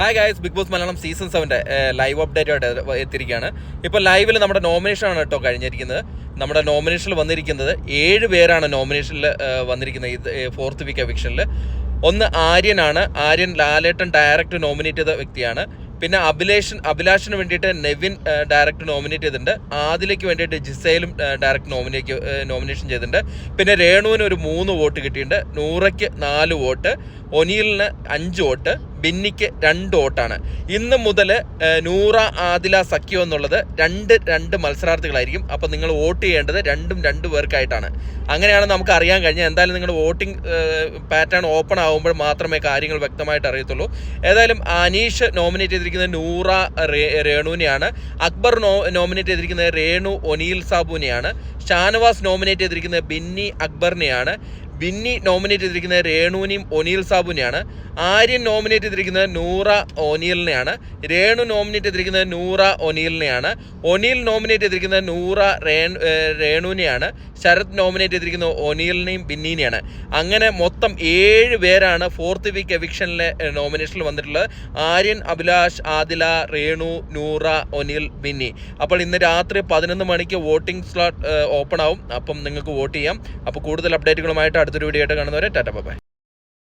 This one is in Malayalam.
Hi guys, Bigg Boss Malayalam season 7 live update ആയിട്ട് എത്തിയിരിക്കുകയാണ്. ഇപ്പോൾ ലൈവിൽ നമ്മുടെ നോമിനേഷനാണ് കേട്ടോ കഴിഞ്ഞിരിക്കുന്നത്. നമ്മുടെ നോമിനേഷനിൽ വന്നിരിക്കുന്നത് 7 പേരാണ് നോമിനേഷനിൽ വന്നിരിക്കുന്നത് ഈ 4th വീക്ക് എവിക്ഷനിൽ. ഒന്ന് ആര്യനാണ്. ആര്യൻ ലാലേട്ടൻ ഡയറക്റ്റ് നോമിനേറ്റ് ചെയ്ത വ്യക്തിയാണ്. പിന്നെ അഭിലാഷിന് വേണ്ടിയിട്ട് നെവിൻ ഡയറക്റ്റ് നോമിനേറ്റ് ചെയ്തിട്ടുണ്ട്. ആദിലേക്ക് വേണ്ടിയിട്ട് ജിസയിലും ഡയറക്റ്റ് നോമിനേഷൻ ചെയ്തിട്ടുണ്ട്. പിന്നെ രേണുവിന് ഒരു 3 വോട്ട് കിട്ടിയിട്ടുണ്ട്. നൂറയ്ക്ക് 4 വോട്ട്, ഒനീലിന് 5 വോട്ട്, ബിന്നിക്ക് 2 വോട്ടാണ്. ഇന്ന് മുതൽ നൂറ ആദില സഖ്യം എന്നുള്ളത് രണ്ട് മത്സരാർത്ഥികളായിരിക്കും. അപ്പോൾ നിങ്ങൾ വോട്ട് ചെയ്യേണ്ടത് 2 പേർക്കായിട്ടാണ്. അങ്ങനെയാണ് നമുക്ക് അറിയാൻ കഴിഞ്ഞത്. എന്തായാലും നിങ്ങൾ വോട്ടിംഗ് പാറ്റേൺ ഓപ്പൺ ആകുമ്പോൾ മാത്രമേ കാര്യങ്ങൾ വ്യക്തമായിട്ട് അറിയത്തുള്ളൂ. ഏതായാലും അനീഷ് നോമിനേറ്റ് ചെയ്തിരിക്കുന്നത് നൂറ രേണുവിനെയാണ്. അക്ബർ നോമിനേറ്റ് ചെയ്തിരിക്കുന്നത് രേണു ഒനീൽ സാബുവിനെയാണ്. ഷാനവാസ് നോമിനേറ്റ് ചെയ്തിരിക്കുന്നത് ബിന്നി അക്ബറിനെയാണ്. ബിന്നി നോമിനേറ്റ് ചെയ്തിരിക്കുന്നത് രേണുവിനെയും ഒനീൽ സാബുവിനെയാണ്. ആര്യൻ നോമിനേറ്റ് ചെയ്തിരിക്കുന്നത് നൂറ ഒനീലിനെയാണ്. രേണു നോമിനേറ്റ് ചെയ്തിരിക്കുന്നത് നൂറ ഒനീലിനെയാണ്. ഒനീൽ നോമിനേറ്റ് ചെയ്തിരിക്കുന്നത് നൂറ രേണുവിനെയാണ്. ശരത് നോമിനേറ്റ് ചെയ്തിരിക്കുന്നത് ഒനീലിനെയും ബിന്നീനെയാണ്. അങ്ങനെ മൊത്തം 7 പേരാണ് 4th വീക്ക് എവിക്ഷനിലെ നോമിനേഷനിൽ വന്നിട്ടുള്ളത്. ആര്യൻ, അഭിലാഷ്, ആദില, രേണു, നൂറ, ഒനീൽ, ബിന്നി. അപ്പോൾ ഇന്ന് രാത്രി 11 മണിക്ക് വോട്ടിംഗ് സ്ലോട്ട് ഓപ്പൺ ആവും. അപ്പം നിങ്ങൾക്ക് വോട്ട് ചെയ്യാം. അപ്പോൾ കൂടുതൽ അപ്ഡേറ്റുകളുമായിട്ട് അടുത്തൊരു വീഡിയോ ആയിട്ട് കാണുന്നവരെ ടാറ്റ ബൈ.